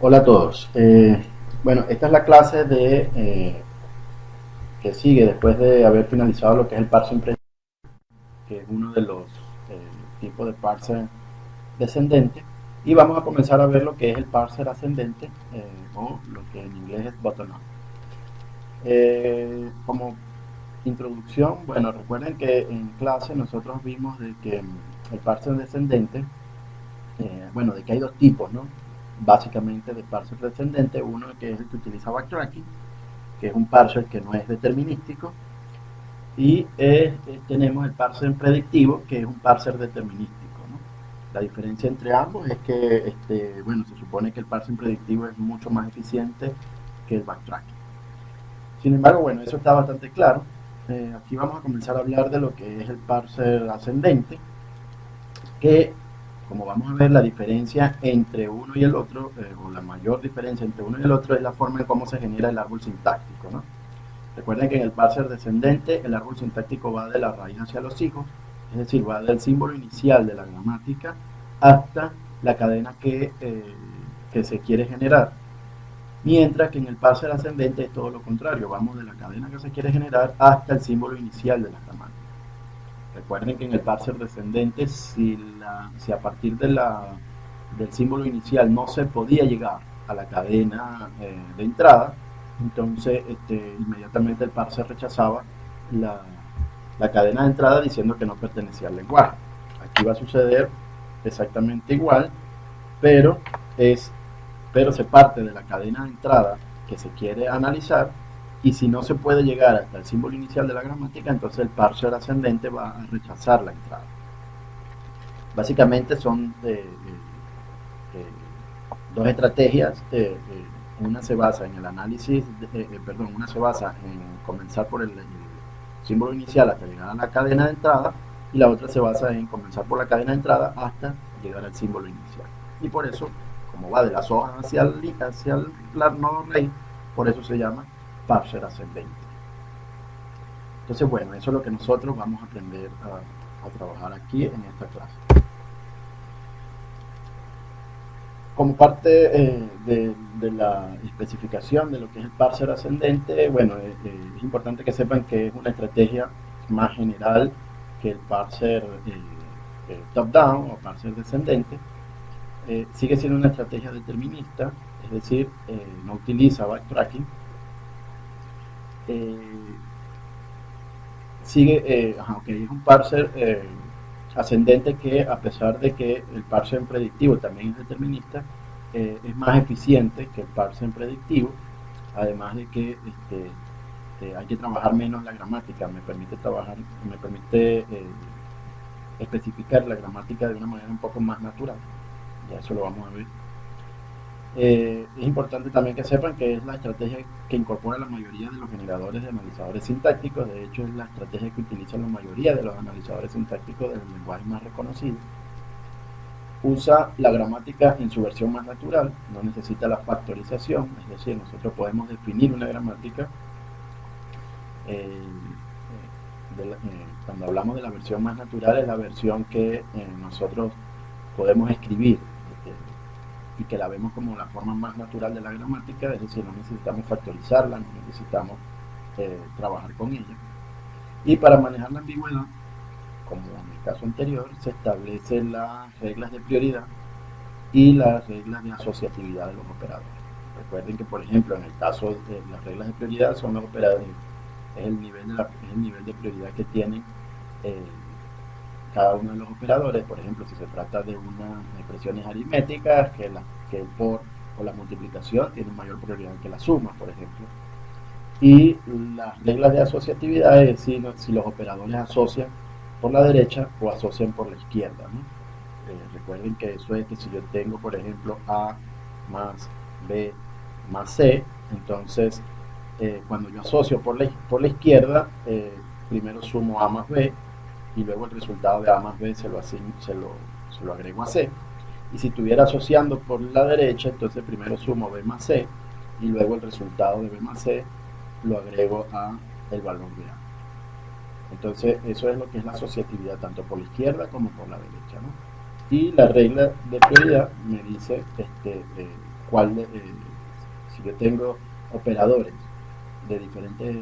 Hola a todos. Bueno, esta es la clase que sigue después de haber finalizado lo que es el parser predictivo, que es uno de los tipos de parser descendente, y vamos a comenzar a ver lo que es el parser ascendente, o lo que en inglés es bottom-up. Como introducción, bueno, recuerden que en clase nosotros vimos de que el parser descendente, bueno, de que hay dos tipos, ¿no? Básicamente de parser descendente, uno que es el que utiliza backtracking, que es un parser que no es determinístico, y tenemos el parser predictivo, que es un parser determinístico, ¿no? La diferencia entre ambos es que, bueno, se supone que el parser predictivo es mucho más eficiente que el backtracking. Sin embargo, bueno, eso está bastante claro. Aquí vamos a comenzar a hablar de lo que es el parser ascendente, que, como vamos a ver, la diferencia entre uno y el otro, o la mayor diferencia entre uno y el otro, es la forma en cómo se genera el árbol sintáctico, ¿no? Recuerden que en el parser descendente el árbol sintáctico va de la raíz hacia los hijos, es decir, va del símbolo inicial de la gramática hasta la cadena que se quiere generar. Mientras que en el parser ascendente es todo lo contrario, vamos de la cadena que se quiere generar hasta el símbolo inicial de la gramática. Recuerden que en el parser descendente, si a partir del símbolo inicial no se podía llegar a la cadena de entrada, entonces inmediatamente el parser rechazaba la, la cadena de entrada diciendo que no pertenecía al lenguaje. Aquí va a suceder exactamente igual, pero, es, pero se parte de la cadena de entrada que se quiere analizar, y si no se puede llegar hasta el símbolo inicial de la gramática, entonces el parser ascendente va a rechazar la entrada. Básicamente son dos estrategias. Una se basa en el análisis, perdón, una se basa en comenzar por el símbolo inicial hasta llegar a la cadena de entrada, y la otra se basa en comenzar por la cadena de entrada hasta llegar al símbolo inicial. Y por eso, como va de las hojas hacia el nodo raíz, por eso se llama parser ascendente. Entonces, bueno, eso es lo que nosotros vamos a aprender a trabajar aquí en esta clase. Como parte de la especificación de lo que es el parser ascendente, bueno, es importante que sepan que es una estrategia más general que el parser top-down o parser descendente. Sigue siendo una estrategia determinista, es decir, no utiliza backtracking. Eh, es un parser ascendente que, a pesar de que el parser predictivo también es determinista, es más eficiente que el parser predictivo, además de que hay que trabajar menos la gramática, me permite especificar la gramática de una manera un poco más natural. Ya eso lo vamos a ver. Es importante también que sepan que es la estrategia que incorpora la mayoría de los generadores de analizadores sintácticos. De hecho, es la estrategia que utilizan la mayoría de los analizadores sintácticos de los lenguajes más reconocidos. Usa la gramática en su versión más natural, no necesita la factorización, es decir, nosotros podemos definir una gramática. Cuando hablamos de la versión más natural, es la versión que nosotros podemos escribir, y que la vemos como la forma más natural de la gramática, es decir, no necesitamos factorizarla, no necesitamos trabajar con ella. Y para manejar la ambigüedad, como en el caso anterior, se establecen las reglas de prioridad y las reglas de asociatividad de los operadores. Recuerden que, por ejemplo, en el caso de las reglas de prioridad son los operadores, es el nivel de prioridad que tienen eh, cada uno de los operadores. Por ejemplo, si se trata de unas expresiones aritméticas, que el por o la multiplicación tienen mayor prioridad que la suma, por ejemplo. Y las reglas de asociatividad es si los operadores asocian por la derecha o asocian por la izquierda, ¿no? Recuerden que eso es que si yo tengo, por ejemplo, A más B más C, entonces cuando yo asocio por la izquierda, primero sumo A más B, y luego el resultado de A más B se lo agrego a C. Y si estuviera asociando por la derecha, entonces primero sumo B más C, y luego el resultado de B más C lo agrego a el valor de A. Entonces eso es lo que es la asociatividad, tanto por la izquierda como por la derecha, ¿no? Y la regla de prioridad me dice si yo tengo operadores de diferentes,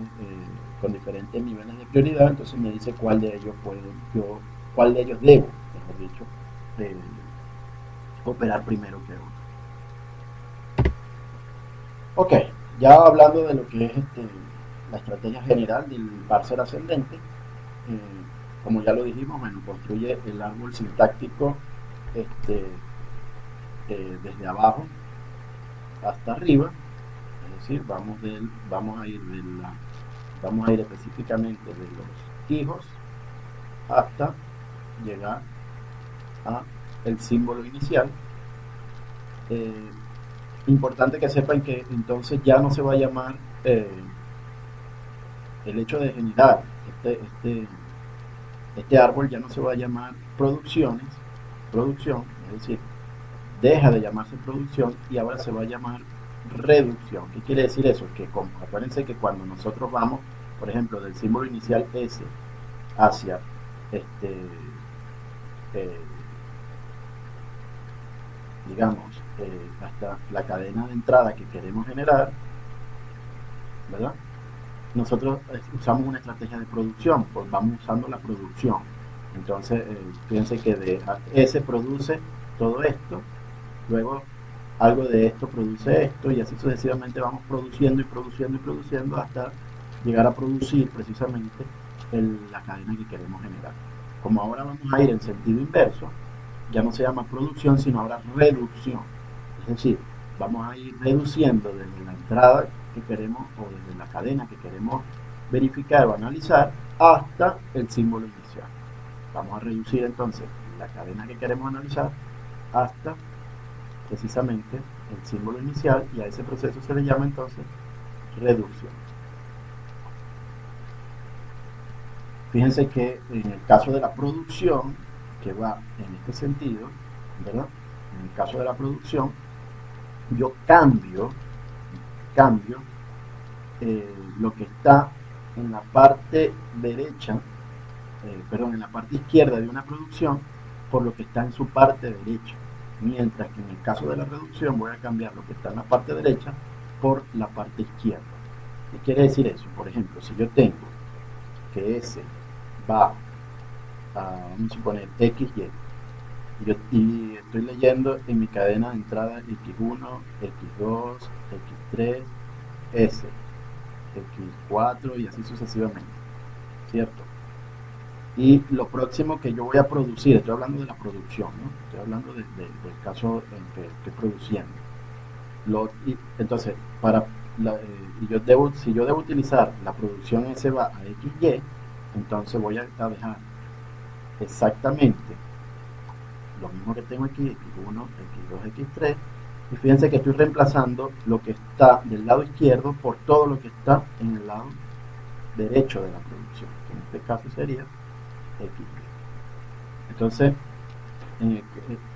con diferentes niveles de prioridad, entonces me dice cuál de ellos cuál de ellos debo, mejor dicho, eh, operar primero que otro. Ok, ya hablando de lo que es la estrategia general del parser ascendente, como ya lo dijimos, bueno, construye el árbol sintáctico este, desde abajo hasta arriba, es decir, vamos a ir específicamente de los hijos hasta llegar a el símbolo inicial. Eh, Importante que sepan que entonces ya no se va a llamar el hecho de generar este, este, este árbol ya no se va a llamar producción, es decir, deja de llamarse producción y ahora se va a llamar reducción. ¿Qué quiere decir eso? Que acuérdense que cuando nosotros vamos, por ejemplo, del símbolo inicial S hacia este, eh, digamos, hasta la cadena de entrada que queremos generar, ¿verdad? Nosotros usamos una estrategia de producción, pues vamos usando la producción. Entonces, fíjense que de S produce todo esto, luego algo de esto produce esto, y así sucesivamente vamos produciendo y produciendo y produciendo hasta llegar a producir precisamente la cadena que queremos generar. Como ahora vamos a ir en sentido inverso, ya no se llama producción, sino ahora reducción. Es decir, vamos a ir reduciendo desde la entrada que queremos o desde la cadena que queremos verificar o analizar hasta el símbolo inicial. Vamos a reducir entonces la cadena que queremos analizar hasta precisamente el símbolo inicial, y a ese proceso se le llama entonces reducción. Fíjense que en el caso de la producción, que va en este sentido, ¿verdad? En el caso de la producción, yo cambio lo que está en la parte derecha, perdón, en la parte izquierda de una producción por lo que está en su parte derecha. Mientras que en el caso de la reducción voy a cambiar lo que está en la parte derecha por la parte izquierda. ¿Qué quiere decir eso? Por ejemplo, si yo tengo que S va a, vamos a suponer, XY, y estoy leyendo en mi cadena de entrada X1, X2, X3, S, X4 y así sucesivamente, ¿cierto? Y lo próximo que yo voy a producir, estoy hablando de la producción, ¿no? Estoy hablando del caso en que estoy produciendo. Entonces, si yo debo utilizar la producción S va a XY, entonces voy a dejar exactamente lo mismo que tengo aquí, X1, X2, X3, y fíjense que estoy reemplazando lo que está del lado izquierdo por todo lo que está en el lado derecho de la producción, que en este caso sería X. Entonces,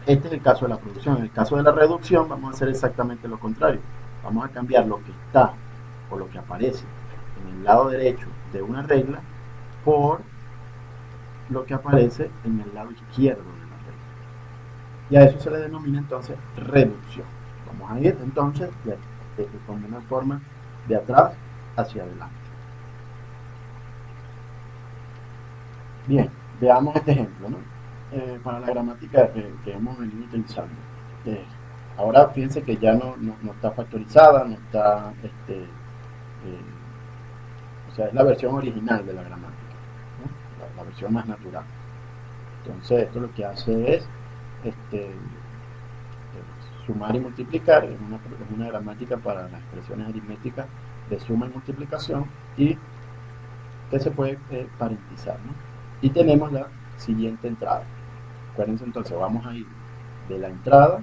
este es el caso de la producción. En el caso de la reducción vamos a hacer exactamente lo contrario. Vamos a cambiar lo que está o lo que aparece en el lado derecho de una regla por lo que aparece en el lado izquierdo de la regla. Y a eso se le denomina entonces reducción. Vamos a ir entonces con una forma de atrás hacia adelante. Bien, veamos este ejemplo, ¿no? Para la gramática que hemos venido utilizando. Ahora fíjense que ya no está factorizada, no está, o sea, es la versión original de la gramática, ¿no? La versión más natural. Entonces esto lo que hace es sumar y multiplicar, es una gramática para las expresiones aritméticas de suma y multiplicación, y que se puede parentizar, ¿no? Y tenemos la siguiente entrada. Acuérdense entonces, vamos a ir de la entrada,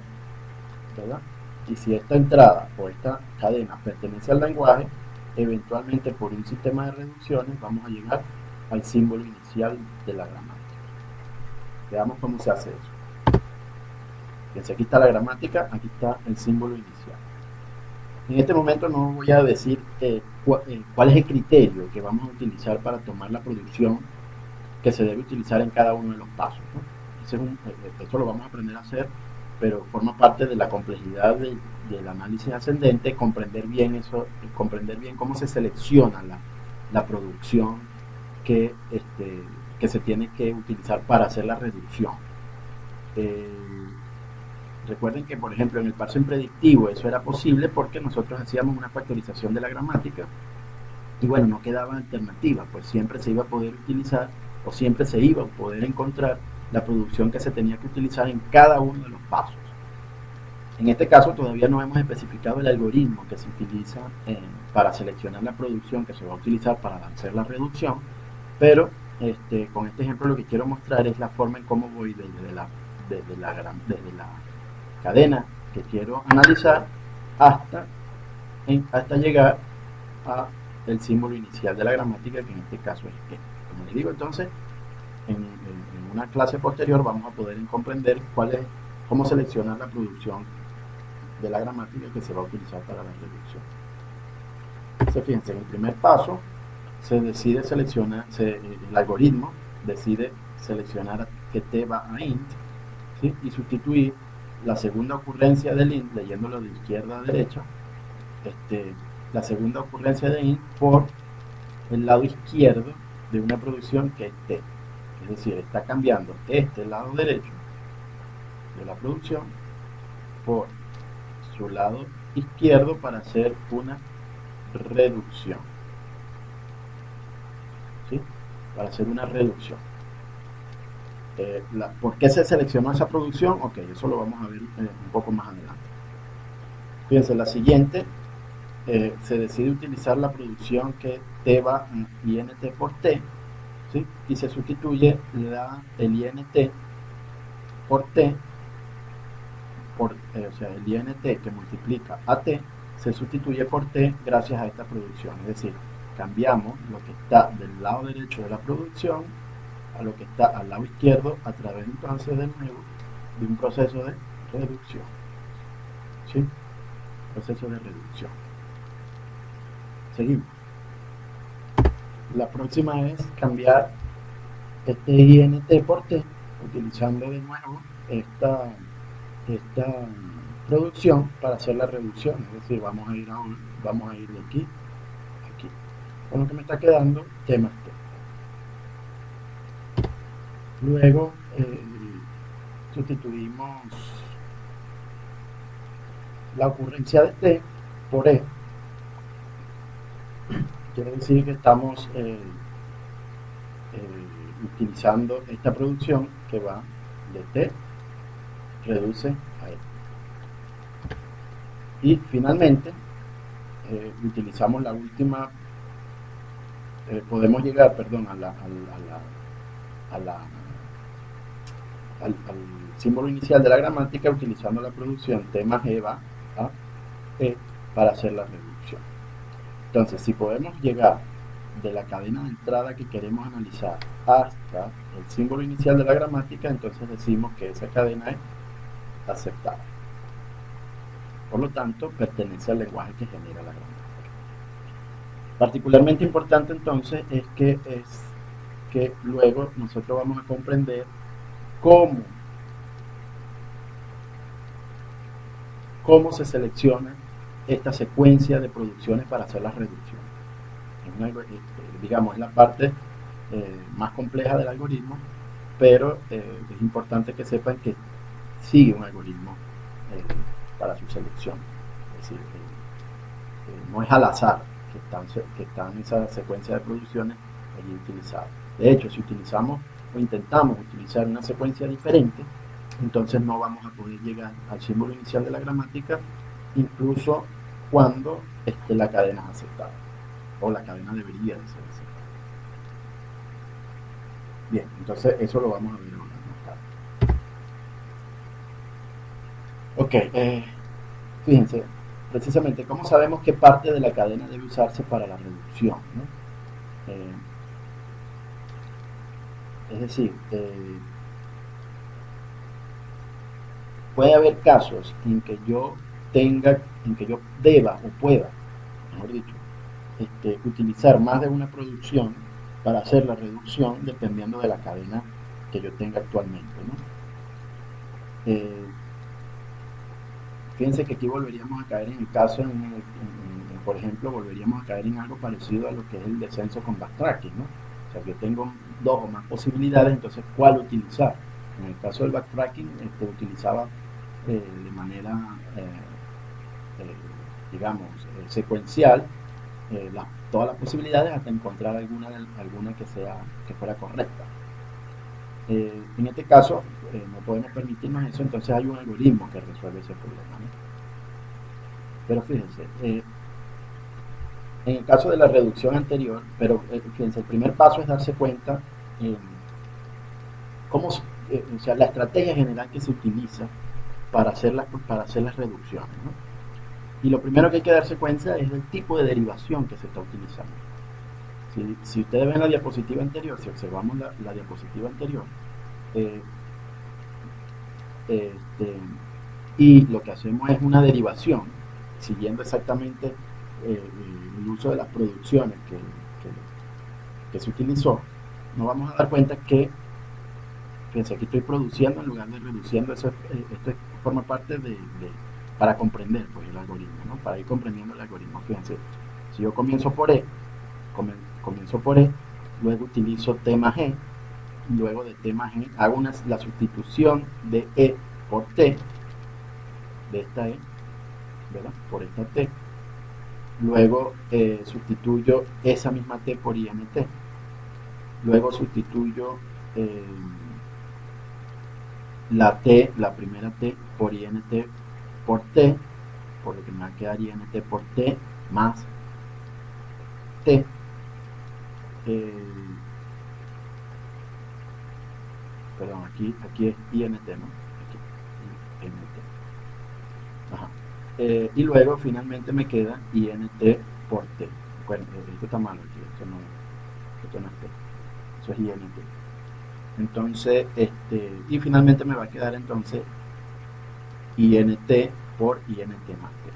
¿verdad? Y si esta entrada o esta cadena pertenece al lenguaje, eventualmente por un sistema de reducciones vamos a llegar al símbolo inicial de la gramática. Veamos cómo se hace eso. Fíjense, aquí está la gramática, aquí está el símbolo inicial. En este momento no voy a decir cuál es el criterio que vamos a utilizar para tomar la producción que se debe utilizar en cada uno de los pasos, ¿no? Eso lo vamos a aprender a hacer, pero forma parte de la complejidad de del análisis ascendente, comprender bien eso, comprender bien cómo se selecciona la producción que se tiene que utilizar para hacer la reducción. Eh, Recuerden que, por ejemplo, en el parsing predictivo eso era posible porque nosotros hacíamos una factorización de la gramática y bueno, no quedaba alternativa, pues siempre se iba a poder utilizar o siempre se iba a poder encontrar la producción que se tenía que utilizar en cada uno de los pasos. En este caso todavía no hemos especificado el algoritmo que se utiliza para seleccionar la producción que se va a utilizar para hacer la reducción, pero con este ejemplo lo que quiero mostrar es la forma en cómo voy desde la cadena que quiero analizar hasta llegar a el símbolo inicial de la gramática, que en este caso es que. Como les digo, entonces, en una clase posterior vamos a poder comprender cómo seleccionar la producción de la gramática que se va a utilizar para la reducción. Entonces, fíjense, en el primer paso se decide seleccionar, el algoritmo decide seleccionar que t va a int, ¿sí? Y sustituir la segunda ocurrencia del int, leyéndolo de izquierda a derecha, la segunda ocurrencia de int por el lado izquierdo de una producción que es t. Es decir, está cambiando este lado derecho de la producción por su lado izquierdo para hacer una reducción. ¿Sí? Para hacer una reducción. ¿Por qué se seleccionó esa producción? Ok, eso lo vamos a ver un poco más adelante. Fíjense, la siguiente, se decide utilizar la producción que t va a int por t, ¿sí? Y se sustituye el int por t, o sea, el int que multiplica a t se sustituye por t gracias a esta producción. Es decir, cambiamos lo que está del lado derecho de la producción a lo que está al lado izquierdo a través entonces de nuevo de un proceso de reducción. ¿Sí? Proceso de reducción. Seguimos. La próxima es cambiar este int por t, utilizando de nuevo esta producción para hacer la reducción. Es decir, vamos a ir de aquí a aquí. Con lo que me está quedando t más t. Luego sustituimos la ocurrencia de t por e. Quiere decir que estamos utilizando esta producción que va de t reduce a e. Y finalmente utilizamos la última, podemos llegar, perdón, al símbolo inicial de la gramática utilizando la producción t más e va a e para hacer la reducción. Entonces, si podemos llegar de la cadena de entrada que queremos analizar hasta el símbolo inicial de la gramática, entonces decimos que esa cadena es aceptada. Por lo tanto, pertenece al lenguaje que genera la gramática. Particularmente importante entonces es que luego nosotros vamos a comprender cómo se selecciona esta secuencia de producciones para hacer las reducciones. Digamos, es la parte más compleja del algoritmo, pero es importante que sepan que sigue un algoritmo para su selección. Es decir, no es al azar que están esa secuencia de producciones allí utilizadas. De hecho, si utilizamos o intentamos utilizar una secuencia diferente, entonces no vamos a poder llegar al símbolo inicial de la gramática, incluso cuando la cadena es aceptada, o la cadena debería de ser aceptada. Bien, entonces eso lo vamos a ver ahora más tarde. Ok, fíjense, precisamente, ¿cómo sabemos qué parte de la cadena debe usarse para la reducción, ¿no? Es decir, puede haber casos en que yo deba o pueda, mejor dicho, utilizar más de una producción para hacer la reducción dependiendo de la cadena que yo tenga actualmente, ¿no? Fíjense que aquí volveríamos a caer en el caso, por ejemplo, volveríamos a caer en algo parecido a lo que es el descenso con backtracking, ¿no? O sea, yo tengo dos o más posibilidades, entonces, ¿cuál utilizar? En el caso del backtracking, utilizaba de manera, eh, digamos, secuencial todas las posibilidades hasta encontrar alguna que fuera correcta. En este caso, no podemos permitirnos eso, entonces hay un algoritmo que resuelve ese problema, ¿no? Pero fíjense, en el caso de la reducción anterior, pero fíjense, el primer paso es darse cuenta eh, cómo, o sea, la estrategia general que se utiliza para hacer las reducciones, ¿no? Y lo primero que hay que darse cuenta es del tipo de derivación que se está utilizando. Si ustedes ven la diapositiva anterior, si observamos la diapositiva anterior, eh, este, y lo que hacemos es una derivación, siguiendo exactamente el uso de las producciones que se utilizó, nos vamos a dar cuenta que, fíjense, aquí estoy produciendo en lugar de reduciendo, esto forma parte para comprender pues, el algoritmo, ¿no? Para ir comprendiendo el algoritmo. Fíjense, si yo comienzo por comienzo por E, luego utilizo T más E, luego de T más E hago la sustitución de E por T, de esta E, ¿verdad? Por esta T, luego sustituyo esa misma T por INT, luego sustituyo eh, la primera T por INT por T, por lo que me va a quedar INT por T más T, perdón, aquí es INT, ¿no? Aquí, INT. Ajá. Y luego finalmente me queda INT por T. Bueno, esto está malo aquí, esto no es T, eso es INT. Entonces, y finalmente me va a quedar entonces INT por INT más T.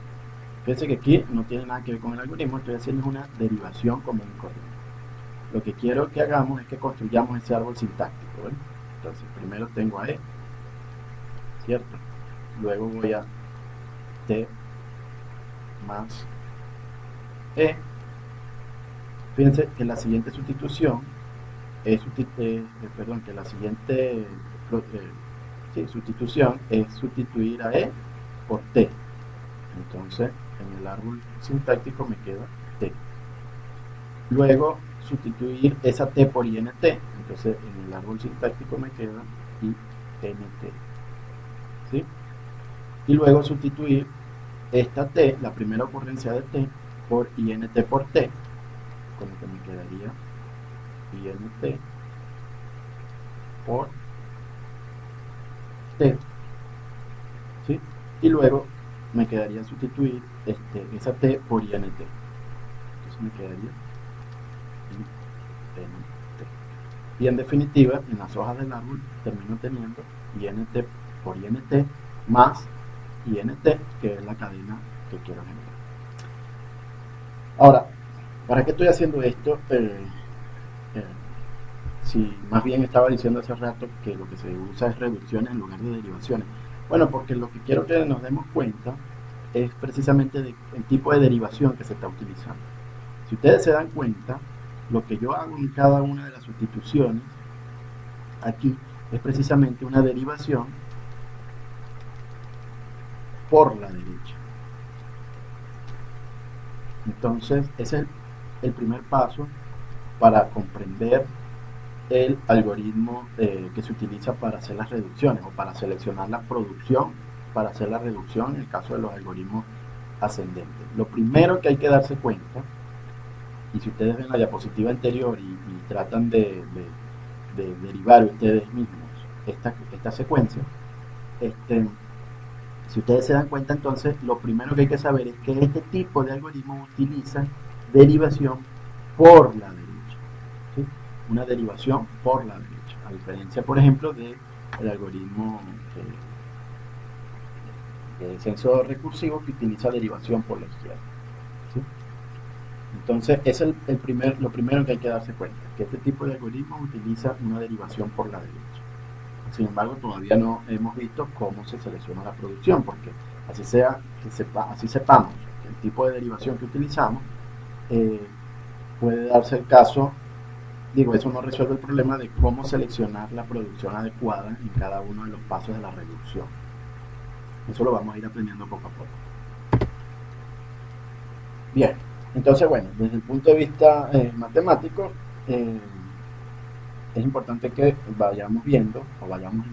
Fíjense que aquí no tiene nada que ver con el algoritmo, estoy haciendo una derivación común y corriente. Lo que quiero que hagamos es que construyamos ese árbol sintáctico, ¿ven? Entonces, primero tengo a E, ¿cierto? Luego voy a T más E. Fíjense que la siguiente sustitución perdón, que la siguiente sustitución es sustituir a E por T. Entonces, en el árbol sintáctico me queda T. Luego, sustituir esa T por INT. Entonces, en el árbol sintáctico me queda INT. ¿Sí? Y luego sustituir esta T, la primera ocurrencia de T, por INT por T, con lo que me quedaría INT por T, ¿sí? Y luego me quedaría sustituir esa T por INT. Entonces me quedaría INT. Y en definitiva, en las hojas del árbol termino teniendo INT por INT más INT, que es la cadena que quiero generar. Ahora, ¿para qué estoy haciendo esto? Si más bien estaba diciendo hace rato que lo que se usa es reducciones en lugar de derivaciones. Bueno, porque lo que quiero que nos demos cuenta es precisamente del tipo de derivación que se está utilizando. Si ustedes se dan cuenta, lo que yo hago en cada una de las sustituciones aquí es precisamente una derivación por la derecha. Entonces, ese es el primer paso para comprender el algoritmo que se utiliza para hacer las reducciones o para seleccionar la producción para hacer la reducción en el caso de los algoritmos ascendentes. Lo primero que hay que darse cuenta, y si ustedes ven la diapositiva anterior y tratan de derivar ustedes mismos esta secuencia, si ustedes se dan cuenta, entonces lo primero que hay que saber es que este tipo de algoritmos utiliza derivación por la derecha, ¿sí? Una derivación por la derecha, a diferencia, por ejemplo, del algoritmo de descenso recursivo que utiliza derivación por la izquierda, ¿sí? Entonces, es lo primero que hay que darse cuenta, que este tipo de algoritmos utiliza una derivación por la derecha. Sin embargo, todavía no hemos visto cómo se selecciona la producción, porque así sea así sepamos el tipo de derivación que utilizamos, puede darse el caso, digo, eso no resuelve el problema de cómo seleccionar la producción adecuada en cada uno de los pasos de la reducción. Eso lo vamos a ir aprendiendo poco a poco. Bien, entonces bueno, desde el punto de vista matemático, eh, es importante que vayamos viendo o vayamos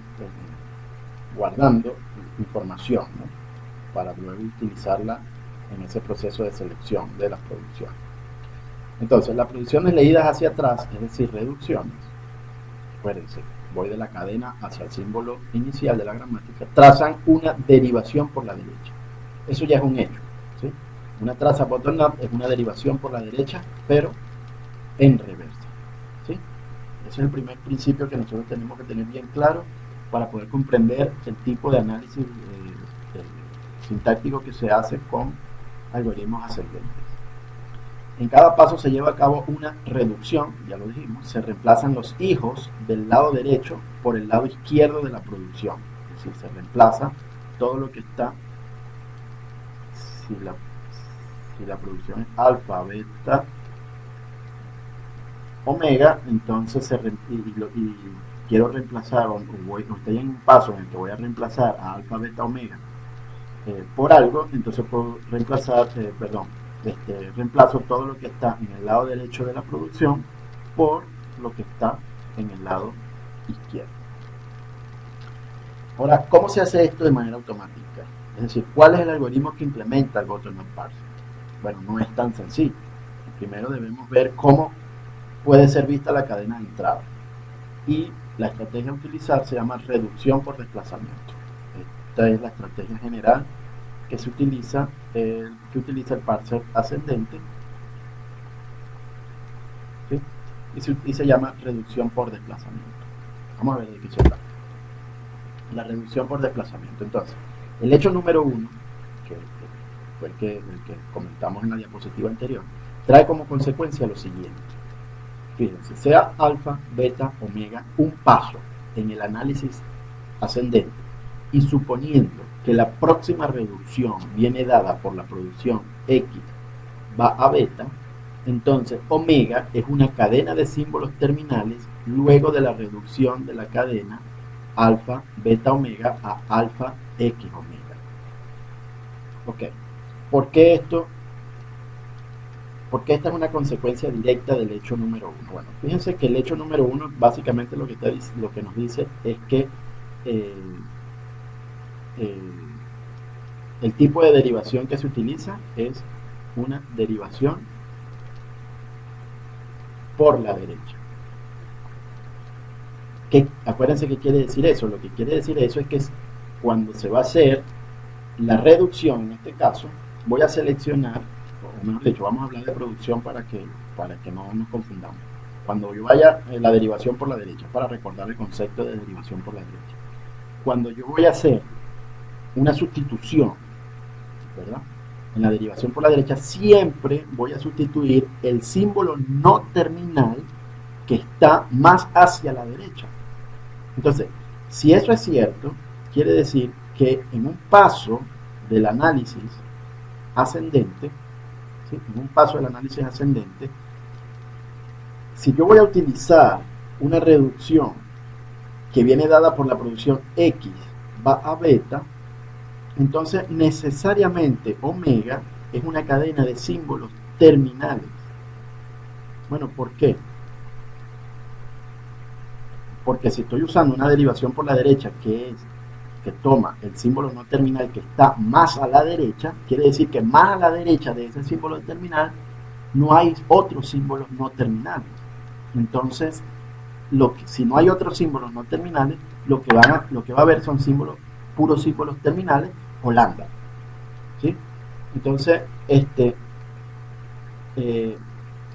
guardando información, ¿no? Para luego utilizarla en ese proceso de selección de las producciones. Entonces, las producciones leídas hacia atrás, es decir, reducciones, acuérdense, voy de la cadena hacia el símbolo inicial de la gramática, trazan una derivación por la derecha. Eso ya es un hecho, ¿sí? Una traza bottom-up es una derivación por la derecha, pero en reversa, ¿sí? Ese es el primer principio que nosotros tenemos que tener bien claro para poder comprender el tipo de análisis sintáctico que se hace con algoritmos ascendentes. En cada paso se lleva a cabo una reducción, ya lo dijimos, se reemplazan los hijos del lado derecho por el lado izquierdo de la producción. Es decir, se reemplaza todo lo que está, si la producción es alfa, beta, omega, entonces y quiero reemplazar, o estoy en un paso en el que voy a reemplazar a alfa, beta, omega por algo, entonces puedo reemplazar, reemplazo todo lo que está en el lado derecho de la producción por lo que está en el lado izquierdo. Ahora, ¿cómo se hace esto de manera automática? Es decir, ¿cuál es el algoritmo que implementa el bottom-up parsing? Bueno, no es tan sencillo. Primero debemos ver cómo puede ser vista la cadena de entrada. Y la estrategia a utilizar se llama reducción por desplazamiento. Esta es la estrategia general que se utiliza, el parser ascendente, ¿sí? y se llama reducción por desplazamiento. Vamos a ver de qué se trata. La reducción por desplazamiento. Entonces, el hecho número 1, que fue el que comentamos en la diapositiva anterior, trae como consecuencia lo siguiente. Fíjense, sea alfa, beta, omega, un paso en el análisis ascendente, y suponiendo que la próxima reducción viene dada por la producción X va a beta, entonces omega es una cadena de símbolos terminales luego de la reducción de la cadena alfa, beta, omega a alfa, X, omega. Ok, ¿por qué esto? Porque esta es una consecuencia directa del hecho número 1. Bueno, fíjense que el hecho número 1 básicamente lo que nos dice es que el tipo de derivación que se utiliza es una derivación por la derecha. Acuérdense qué quiere decir eso. Lo que quiere decir eso es que cuando se va a hacer la reducción, en este caso, voy a seleccionar, o mejor dicho, vamos a hablar de producción para que no nos confundamos. Cuando yo vaya la derivación por la derecha, para recordar el concepto de derivación por la derecha. Cuando yo voy a hacer una sustitución, ¿verdad? En la derivación por la derecha siempre voy a sustituir el símbolo no terminal que está más hacia la derecha. Entonces, si eso es cierto, quiere decir que en un paso del análisis ascendente, ¿sí? En un paso del análisis ascendente, si yo voy a utilizar una reducción que viene dada por la producción X va a beta, entonces necesariamente omega es una cadena de símbolos terminales. Bueno, ¿por qué? Porque si estoy usando una derivación por la derecha que toma el símbolo no terminal que está más a la derecha, quiere decir que más a la derecha de ese símbolo terminal no hay otros símbolos no terminales. Entonces, si no hay otros símbolos no terminales, lo que va a haber son puros símbolos terminales o lambda, ¿sí? Entonces,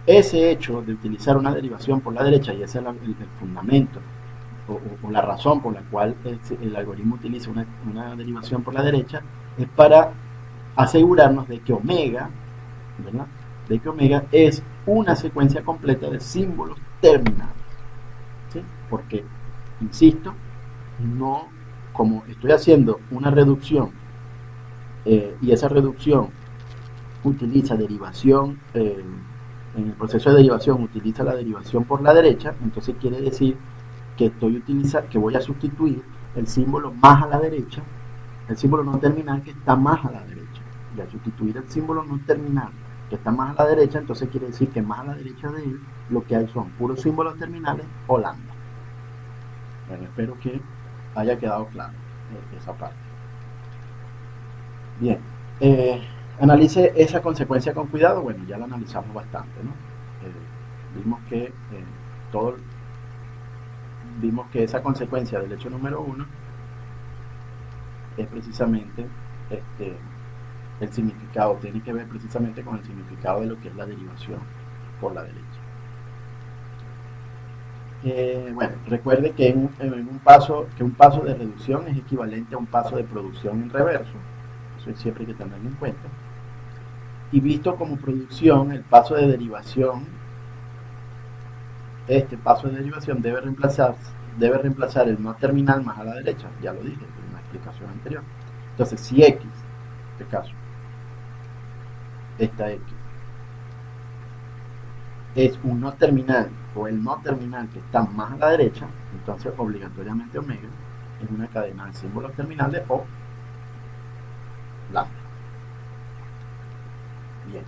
ese hecho de utilizar una derivación por la derecha, y ese es el fundamento o la razón por la cual el algoritmo utiliza una derivación por la derecha, es para asegurarnos de que omega, ¿verdad? De que omega es una secuencia completa de símbolos terminales, ¿sí? Porque, insisto, no, como estoy haciendo una reducción y esa reducción utiliza derivación, en el proceso de derivación utiliza la derivación por la derecha, entonces quiere decir que que voy a sustituir el símbolo más a la derecha, el símbolo no terminal que está más a la derecha, y al sustituir el símbolo no terminal que está más a la derecha, entonces quiere decir que más a la derecha de él lo que hay son puros símbolos terminales o lambda. Bueno, espero que haya quedado claro esa parte. Bien, analice esa consecuencia con cuidado. Bueno, ya la analizamos bastante, ¿no? Vimos que todo, vimos que esa consecuencia del hecho número 1 es precisamente el significado, tiene que ver precisamente con el significado de lo que es la derivación por la derecha. Bueno, recuerde que un paso de reducción es equivalente a un paso de producción en reverso. Eso siempre hay que tenerlo en cuenta. Y visto como producción, el paso de derivación, este paso de derivación debe reemplazar el no terminal más a la derecha. Ya lo dije en una explicación anterior. Entonces, si x, en este caso, esta x, es un no terminal o el no terminal que está más a la derecha, entonces obligatoriamente omega es una cadena de símbolos terminales o lambda. Bien.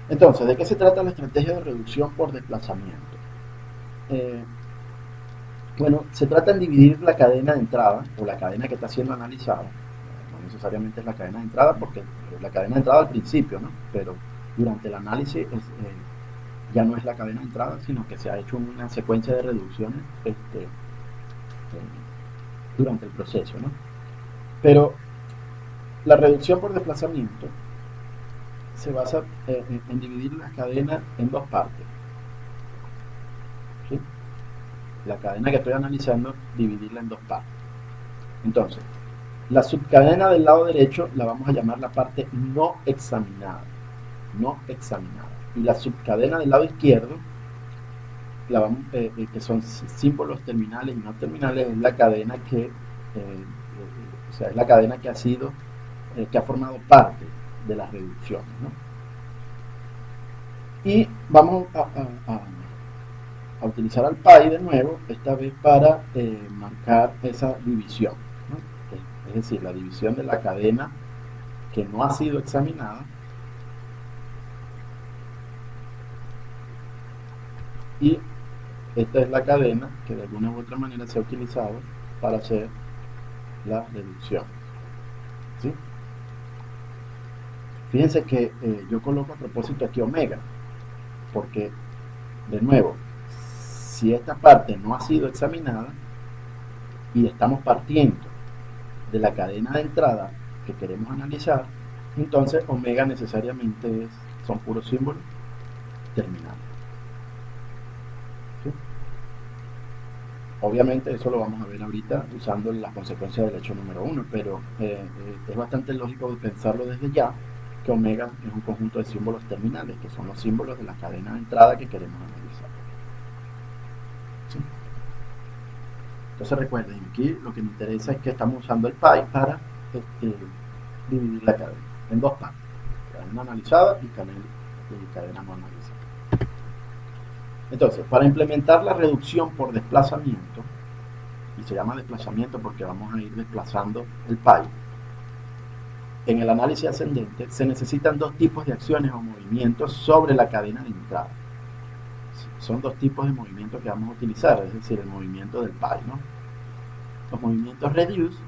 Entonces, ¿de qué se trata la estrategia de reducción por desplazamiento? Bueno, se trata de dividir la cadena de entrada o la cadena que está siendo analizada. No necesariamente es la cadena de entrada porque la cadena de entrada al principio, ¿no? Pero durante el análisis ya no es la cadena de entrada, sino que se ha hecho una secuencia de reducciones durante el proceso, ¿no? Pero la reducción por desplazamiento se basa en dividir la cadena en dos partes. ¿Sí? La cadena que estoy analizando, dividirla en dos partes. Entonces, la subcadena del lado derecho la vamos a llamar la parte no examinada. No examinada. Y la subcadena del lado izquierdo, que son símbolos terminales y no terminales, es la cadena o sea, es la cadena que ha sido, que ha formado parte de las reducciones, ¿no? Y vamos a utilizar al pi de nuevo, esta vez para marcar esa división, ¿no? Es decir, la división de la cadena que no ha sido examinada y esta es la cadena que de alguna u otra manera se ha utilizado para hacer la reducción. ¿Sí? Fíjense que yo coloco a propósito aquí omega, porque de nuevo, si esta parte no ha sido examinada y estamos partiendo de la cadena de entrada que queremos analizar, entonces omega necesariamente son puros símbolos terminales. ¿Sí? Obviamente eso lo vamos a ver ahorita usando las consecuencias del hecho número 1, pero es bastante lógico de pensarlo desde ya, que omega es un conjunto de símbolos terminales, que son los símbolos de la cadena de entrada que queremos analizar. ¿Sí? Entonces recuerden, aquí lo que me interesa es que estamos usando el pi para dividir la cadena en dos partes, cadena analizada y cadena no analizada. Entonces, para implementar la reducción por desplazamiento, y se llama desplazamiento porque vamos a ir desplazando el pi, en el análisis ascendente se necesitan dos tipos de acciones o movimientos sobre la cadena de entrada. Son dos tipos de movimientos que vamos a utilizar, es decir, el movimiento del pi, ¿no? Los movimientos reduce,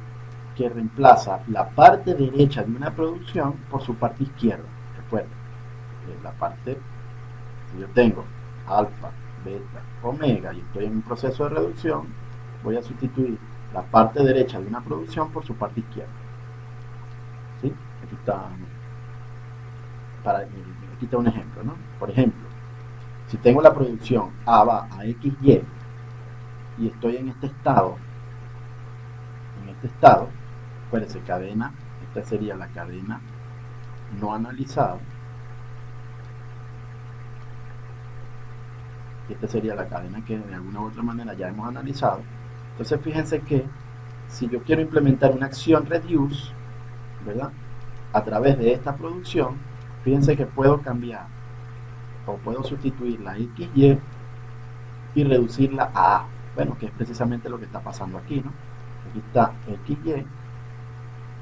que reemplaza la parte derecha de una producción por su parte izquierda. Recuerden, la parte, si yo tengo alfa, beta, omega y estoy en un proceso de reducción, voy a sustituir la parte derecha de una producción por su parte izquierda. ¿Sí? Aquí está un ejemplo, ¿no? Por ejemplo, si tengo la producción A va a XY y estoy en este estado, acuérdense, cadena, esta sería la cadena no analizada, esta sería la cadena que de alguna u otra manera ya hemos analizado. Entonces fíjense que si yo quiero implementar una acción reduce, ¿verdad? A través de esta producción, fíjense que puedo cambiar o puedo sustituir la XY y reducirla a A. Bueno, que es precisamente lo que está pasando aquí, ¿no? Aquí está XY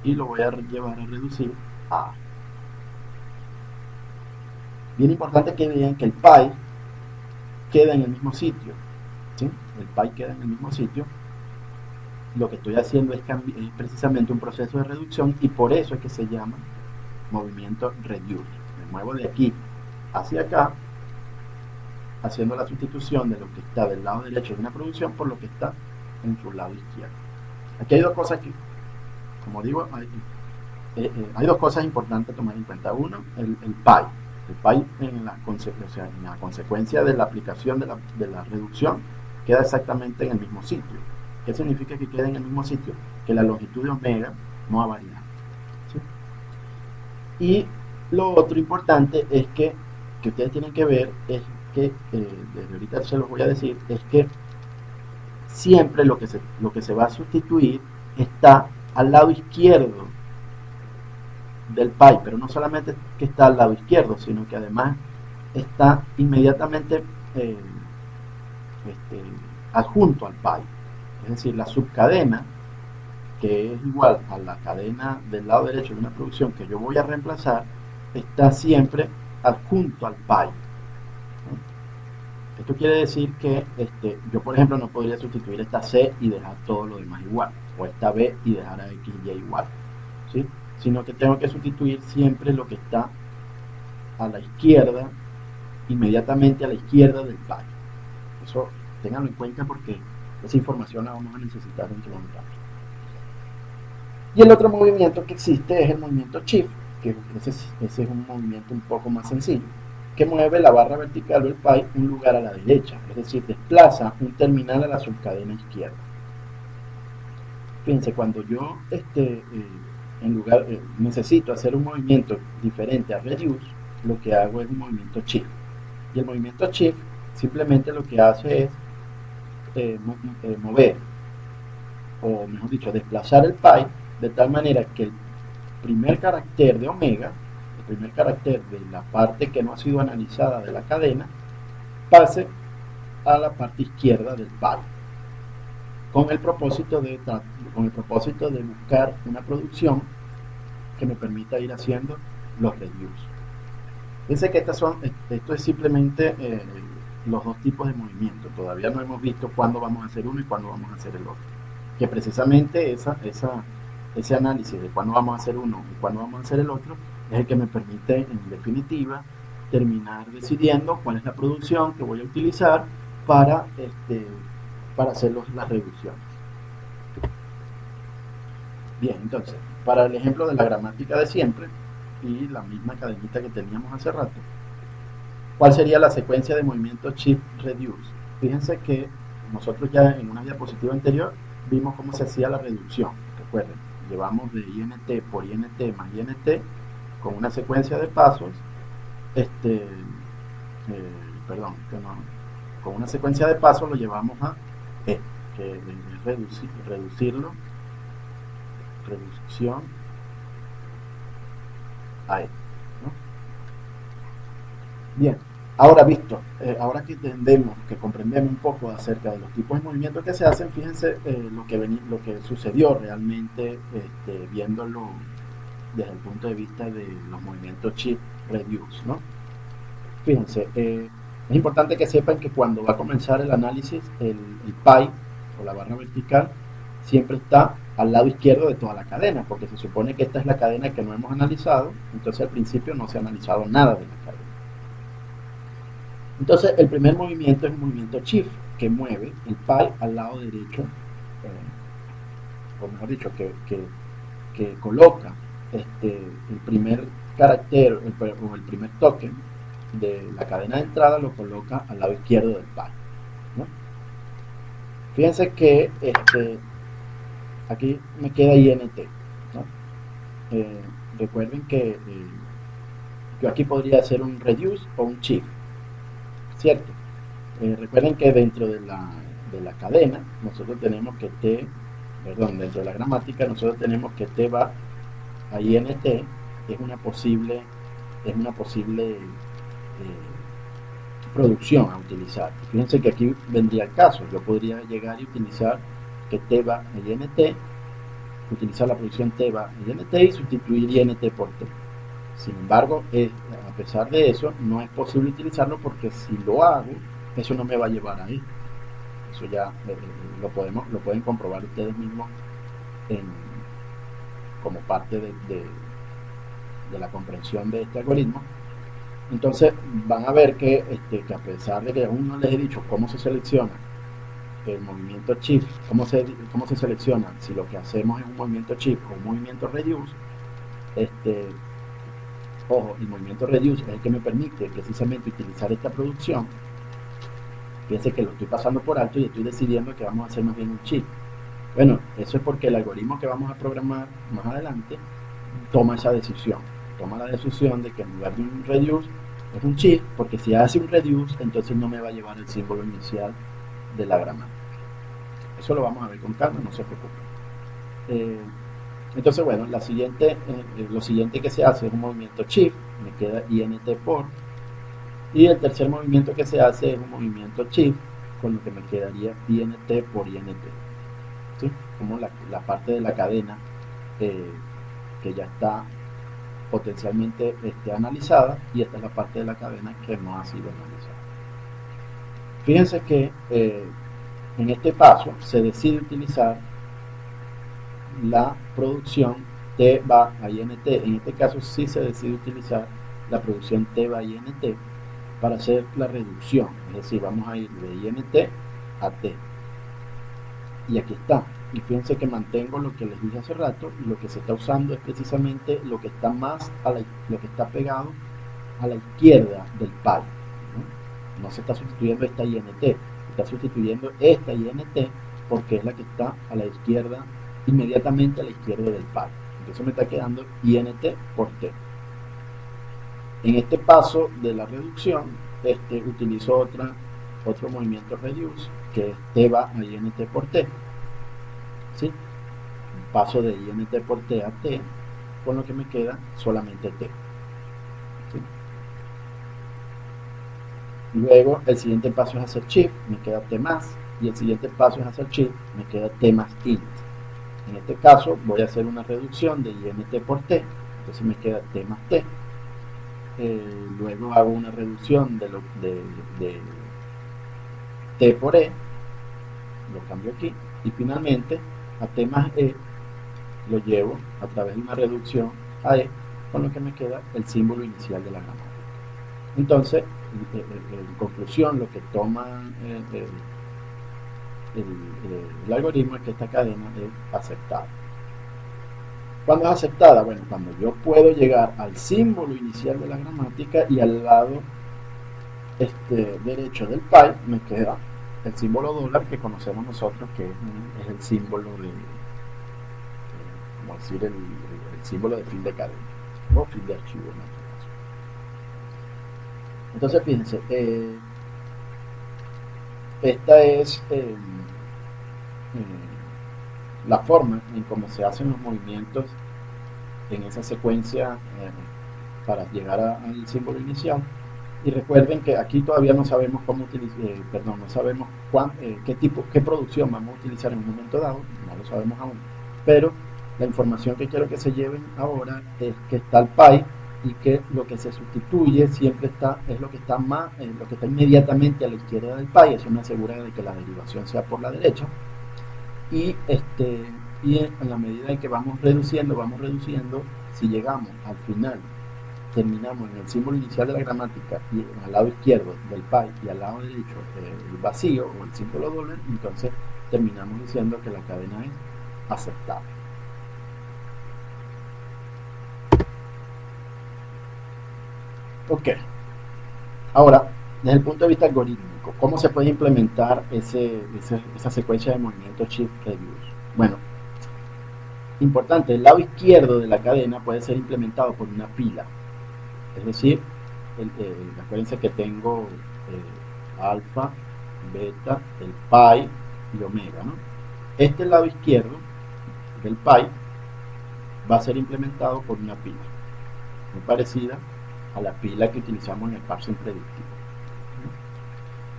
y lo voy a llevar a reducir a A. Bien importante que vean que el pi queda en el mismo sitio, ¿sí? El pi queda en el mismo sitio. Lo que estoy haciendo es precisamente un proceso de reducción y por eso es que se llama movimiento reduce. Me muevo de aquí hacia acá haciendo la sustitución de lo que está del lado derecho de una producción por lo que está en su lado izquierdo. Aquí hay dos cosas que, como digo, hay dos cosas importantes a tomar en cuenta. Uno, el pi. El pi en la consecuencia de la aplicación de la reducción queda exactamente en el mismo sitio. ¿Qué significa que quede en el mismo sitio? Que la longitud de omega no ha variado, ¿sí? Y lo otro importante es que ustedes tienen que ver es que, desde ahorita se los voy a decir, es que siempre lo que se va a sustituir está al lado izquierdo del pi, pero no solamente que está al lado izquierdo, sino que además está inmediatamente adjunto al pi. Es decir, la subcadena, que es igual a la cadena del lado derecho de una producción que yo voy a reemplazar, está siempre adjunto al pi. Esto quiere decir que yo, por ejemplo, no podría sustituir esta C y dejar todo lo demás igual, o esta B y dejar a X y igual, ¿sí? Sino que tengo que sustituir siempre lo que está a la izquierda, inmediatamente a la izquierda del pi. Eso ténganlo en cuenta porque esa información la vamos a necesitar dentro de un rato. Y el otro movimiento que existe es el movimiento shift, que ese es un movimiento un poco más sencillo, que mueve la barra vertical del pi un lugar a la derecha, es decir, desplaza un terminal a la subcadena izquierda. Fíjense, cuando yo necesito hacer un movimiento diferente a reduce, lo que hago es un movimiento shift. Y el movimiento shift simplemente lo que hace es mover, o mejor dicho, desplazar el pi de tal manera que el primer carácter de omega, el primer carácter de la parte que no ha sido analizada de la cadena, pase a la parte izquierda del pi, con el propósito de buscar una producción que me permita ir haciendo los reduce. Fíjense que esto es simplemente los dos tipos de movimiento. Todavía no hemos visto cuándo vamos a hacer uno y cuándo vamos a hacer el otro. Que precisamente ese análisis de cuándo vamos a hacer uno y cuándo vamos a hacer el otro es el que me permite, en definitiva, terminar decidiendo cuál es la producción que voy a utilizar para hacer las reducciones. Bien, entonces, para el ejemplo de la gramática de siempre y la misma cadenita que teníamos hace rato, ¿cuál sería la secuencia de movimiento shift reduce? Fíjense que nosotros ya en una diapositiva anterior vimos cómo se hacía la reducción. Recuerden, llevamos de INT por INT más INT con una secuencia de pasos, con una secuencia de pasos lo llevamos a E, que es reducción a E, ¿no? Bien, ahora visto, ahora que comprendemos un poco acerca de los tipos de movimientos que se hacen, fíjense lo que sucedió realmente viéndolo desde el punto de vista de los movimientos shift reduce, ¿no? Fíjense, es importante que sepan que cuando va a comenzar el análisis, el pi o la barra vertical siempre está al lado izquierdo de toda la cadena, porque se supone que esta es la cadena que no hemos analizado, entonces al principio no se ha analizado nada de la cadena. Entonces el primer movimiento es un movimiento shift, que mueve el pi al lado derecho, o mejor dicho, que coloca el primer carácter o el primer token de la cadena de entrada, lo coloca al lado izquierdo del pi, ¿no? Fíjense que aquí me queda INT, ¿no? Recuerden que yo aquí podría hacer un reduce o un shift, ¿cierto? Recuerden que dentro de la cadena nosotros tenemos que T perdón, dentro de la gramática nosotros tenemos que t va a int es una posible producción a utilizar. Fíjense que aquí vendría el caso, yo podría llegar y utilizar que t va a int, utilizar la producción t va a int y sustituir int por t. Sin embargo, a pesar de eso, no es posible utilizarlo porque si lo hago, eso no me va a llevar ahí. Eso ya lo pueden comprobar ustedes mismos en, como parte de la comprensión de este algoritmo. Entonces van a ver que a pesar de que aún no les he dicho cómo se selecciona el movimiento shift, cómo se selecciona si lo que hacemos es un movimiento shift o un movimiento reduce, ojo, el movimiento reduce es el que me permite precisamente utilizar esta producción. Fíjense que lo estoy pasando por alto y estoy decidiendo que vamos a hacer más bien un shift. Bueno, eso es porque el algoritmo que vamos a programar más adelante toma esa decisión. Toma la decisión de que en lugar de un reduce es un shift, porque si hace un reduce, entonces no me va a llevar el símbolo inicial de la gramática. Eso lo vamos a ver con calma, no se preocupen. Entonces, bueno, lo siguiente que se hace es un movimiento shift, me queda int por, y el tercer movimiento que se hace es un movimiento shift, con lo que me quedaría int por int. ¿Sí? Como la parte de la cadena que ya está potencialmente analizada, y esta es la parte de la cadena que no ha sido analizada. Fíjense que en este paso se decide utilizar la producción t va a int. En este caso sí se decide utilizar la producción t va a int para hacer la reducción, es decir, vamos a ir de int a t, y aquí está. Y fíjense que mantengo lo que les dije hace rato, y lo que se está usando es precisamente lo que está lo que está pegado a la izquierda del pie. No se está sustituyendo esta int, está sustituyendo esta int porque es la que está a la izquierda, inmediatamente a la izquierda del pie. Entonces me está quedando int por t. En este paso de la reducción, utilizo otro movimiento reduce, que es t va a int por t. ¿Sí? Paso de int por t a t, con lo que me queda solamente t. ¿Sí? Luego el siguiente paso es hacer shift, me queda t más, y el siguiente paso es hacer shift, me queda t más int. En este caso voy a hacer una reducción de int por t, entonces me queda t más t. Luego hago una reducción de t por e, lo cambio aquí, y finalmente a t más e lo llevo a través de una reducción a e, con lo que me queda el símbolo inicial de la gramática. Entonces, en conclusión, lo que toma el algoritmo es que esta cadena es aceptada. ¿Cuándo es aceptada? Bueno, cuando yo puedo llegar al símbolo inicial de la gramática y al lado derecho del pie me queda el símbolo dólar, que conocemos nosotros, que es el símbolo como decir, el símbolo de fin de cadena o fin de archivo en este caso. Entonces fíjense, esta es la forma en cómo se hacen los movimientos en esa secuencia para llegar al símbolo inicial. Y recuerden que aquí todavía no sabemos cómo utilizar, no sabemos qué producción vamos a utilizar en un momento dado, no lo sabemos aún, pero la información que quiero que se lleven ahora es que está el pie, y que lo que se sustituye siempre es lo que está lo que está inmediatamente a la izquierda del pie. Eso me asegura de que la derivación sea por la derecha, y en la medida en que vamos reduciendo, si llegamos al final, terminamos en el símbolo inicial de la gramática y al lado izquierdo del pie y al lado derecho el vacío o el símbolo dólar, entonces terminamos diciendo que la cadena es aceptable. Ok, ahora desde el punto de vista algorítmico, ¿cómo se puede implementar esa secuencia de movimientos shift reduce? Bueno, importante, el lado izquierdo de la cadena puede ser implementado por una pila. Es decir, acuérdense que tengo alfa, beta, el pi y omega, ¿no? Este lado izquierdo del PI va a ser implementado por una pila, muy parecida a la pila que utilizamos en el parsing predictivo.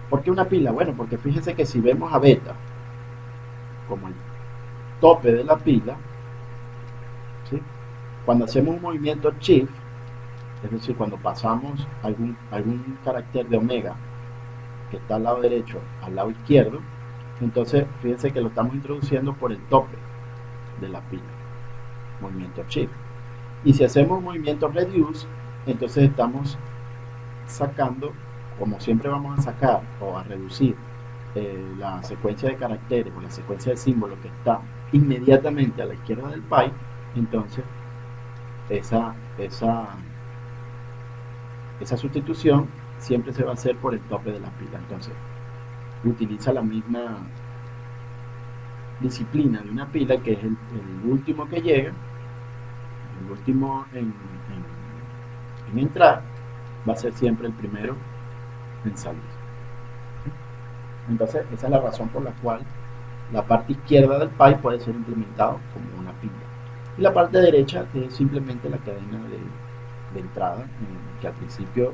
¿Por qué una pila? Bueno, porque fíjense que si vemos a beta como el tope de la pila, ¿sí? Cuando hacemos un movimiento shift, es decir, cuando pasamos algún carácter de omega que está al lado derecho al lado izquierdo, entonces fíjense que lo estamos introduciendo por el tope de la pila, movimiento shift. Y si hacemos un movimiento reduce, entonces estamos sacando, como siempre vamos a sacar o a reducir la secuencia de caracteres o la secuencia de símbolos que está inmediatamente a la izquierda del PI, entonces esa sustitución siempre se va a hacer por el tope de la pila. Entonces utiliza la misma disciplina de una pila, que es el último que llega, el último en entrar va a ser siempre el primero en salir. Entonces esa es la razón por la cual la parte izquierda del PI puede ser implementado como una pila, y la parte derecha es simplemente la cadena de entrada, que al principio,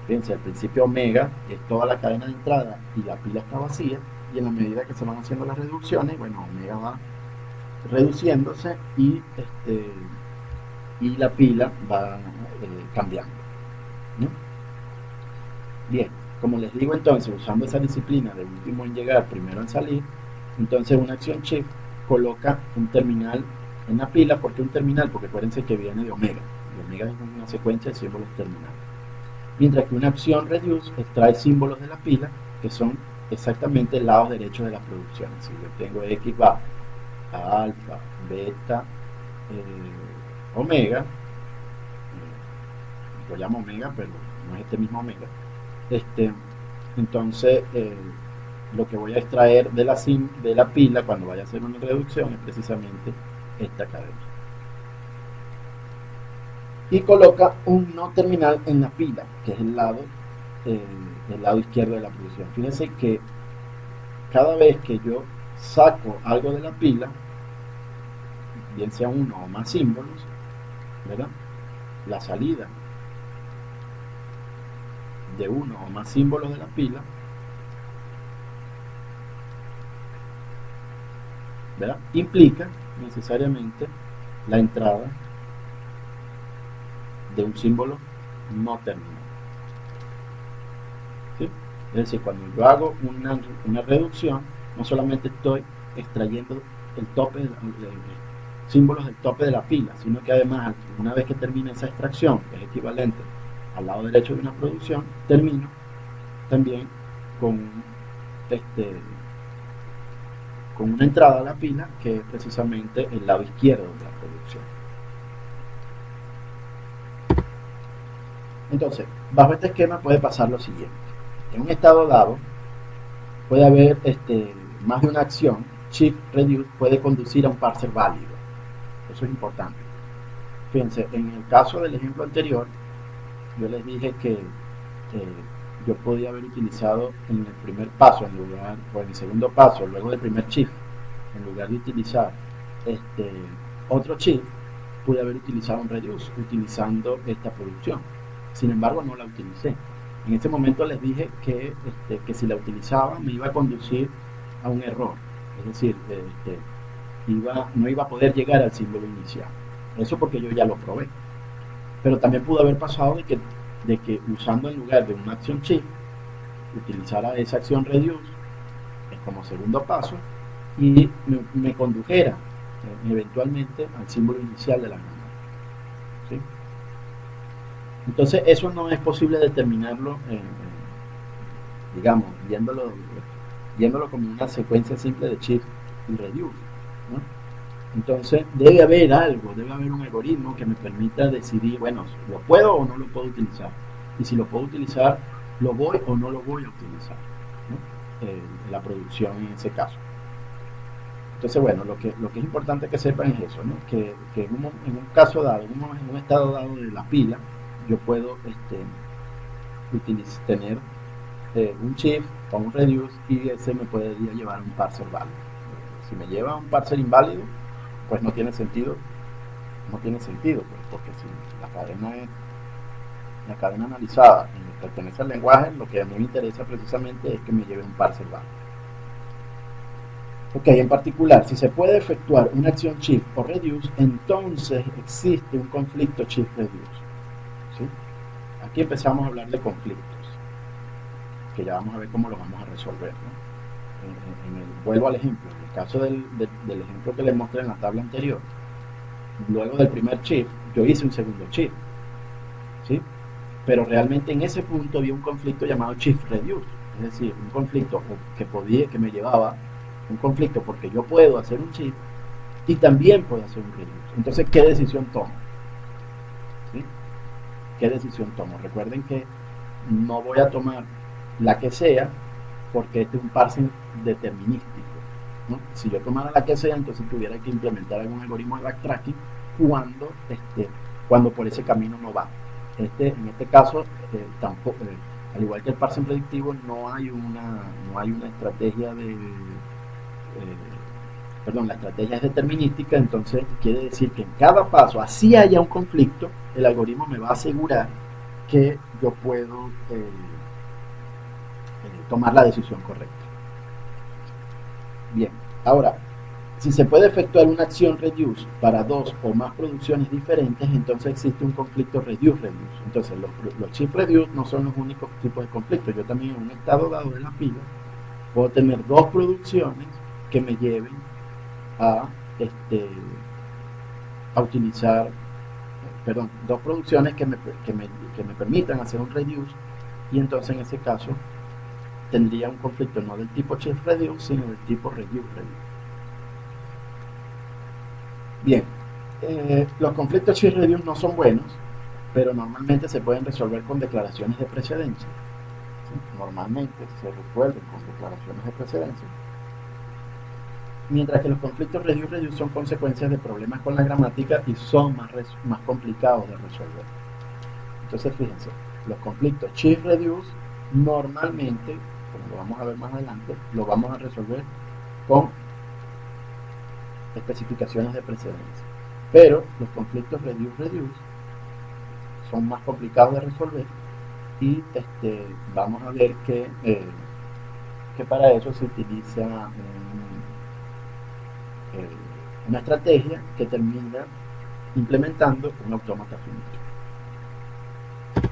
fíjense, al principio omega es toda la cadena de entrada y la pila está vacía, y en la medida que se van haciendo las reducciones, bueno, omega va reduciéndose y la pila va cambiando, ¿no? Bien, como les digo, entonces, usando esa disciplina de último en llegar, primero en salir, entonces una acción shift coloca un terminal en la pila. ¿Por qué un terminal? Porque acuérdense que viene de omega, y omega es una secuencia de símbolos terminales. Mientras que una acción reduce extrae símbolos de la pila que son exactamente lados derechos de las producciones. Si yo tengo X va a alfa, beta, omega, lo llamo omega, pero no es este mismo omega, entonces lo que voy a extraer de la pila cuando vaya a hacer una reducción es precisamente esta cadena. Y coloca un no terminal en la pila, que es el lado izquierdo de la producción. Fíjense que cada vez que yo saco algo de la pila, bien sea uno o más símbolos, ¿verdad?, la salida de uno o más símbolos de la pila, ¿verdad?, implica necesariamente la entrada de un símbolo no terminal. ¿Sí? Es decir, cuando yo hago una reducción, no solamente estoy extrayendo el tope símbolos del tope de la pila, sino que además, una vez que termine esa extracción, que es equivalente al lado derecho de una producción, termino también con una entrada a la pila que es precisamente el lado izquierdo de la producción. Entonces, bajo este esquema puede pasar lo siguiente. En un estado dado puede haber más de una acción. Shift reduce puede conducir a un parser válido. Eso es importante. Fíjense, en el caso del ejemplo anterior, yo les dije que yo podía haber utilizado en el primer paso, o en el segundo paso, luego del primer shift, en lugar de utilizar otro shift, pude haber utilizado un reduce utilizando esta producción. Sin embargo, no la utilicé. En ese momento les dije que si la utilizaba me iba a conducir a un error, es decir, no iba a poder llegar al símbolo inicial. Eso porque yo ya lo probé. Pero también pudo haber pasado de que usando en lugar de una acción shift, utilizara esa acción reduce como segundo paso y me condujera eventualmente al símbolo inicial de la norma. ¿Sí? Entonces eso no es posible determinarlo, digamos, viéndolo como una secuencia simple de shift y reduce, ¿no? Entonces debe haber algo, debe haber un algoritmo que me permita decidir, bueno, ¿lo puedo o no lo puedo utilizar? Y si lo puedo utilizar, ¿lo voy o no lo voy a utilizar?, ¿no? La producción en ese caso. Entonces, bueno, lo que es importante que sepan es eso, ¿no? Que en un caso dado, en un estado dado de la pila, yo puedo tener un shift o un reduce, y ese me podría llevar a un parser válido. Si me lleva a un parser inválido, pues no tiene sentido, pues, porque si la cadena analizada pertenece al lenguaje, lo que a mí me interesa precisamente es que me lleve un parser value. Ok, en particular, si se puede efectuar una acción shift o reduce, entonces existe un conflicto shift-reduce. ¿Sí? Aquí empezamos a hablar de conflictos, que ya vamos a ver cómo los vamos a resolver, ¿no? Vuelvo al ejemplo, en el caso del ejemplo que les mostré en la tabla anterior, luego del primer shift, yo hice un segundo shift, ¿sí? Pero realmente en ese punto había un conflicto llamado shift-reduce, es decir, un conflicto que me llevaba un conflicto porque yo puedo hacer un shift y también puedo hacer un reduce. Entonces, ¿qué decisión tomo? ¿Sí? ¿Qué decisión tomo? Recuerden que no voy a tomar la que sea porque este es un parsing determinístico, ¿no? Si yo tomara la que sea, entonces tuviera que implementar algún algoritmo de backtracking cuando por ese camino no va. En este caso, tampoco, al igual que el parsing predictivo, no hay una estrategia perdón, la estrategia es determinística, entonces quiere decir que en cada paso, así haya un conflicto, el algoritmo me va a asegurar que yo puedo tomar la decisión correcta. Bien, ahora, si se puede efectuar una acción reduce para dos o más producciones diferentes, entonces existe un conflicto reduce-reduce. Entonces, los shift reduce no son los únicos tipos de conflictos. Yo también en un estado dado de la pila puedo tener dos producciones que me lleven a, a utilizar, perdón, dos producciones que me permitan hacer un reduce, y entonces en ese caso tendría un conflicto no del tipo shift reduce, sino del tipo reduce-reduce. Bien, los conflictos shift reduce no son buenos, pero normalmente se pueden resolver con declaraciones de precedencia. ¿Sí? Normalmente se resuelven con declaraciones de precedencia. Mientras que los conflictos reduce-reduce son consecuencias de problemas con la gramática y son más complicados de resolver. Entonces, fíjense, los conflictos shift-reduce normalmente, como lo vamos a ver más adelante, lo vamos a resolver con especificaciones de precedencia. Pero los conflictos reduce-reduce son más complicados de resolver y vamos a ver que para eso se utiliza una estrategia que termina implementando un autómata finito.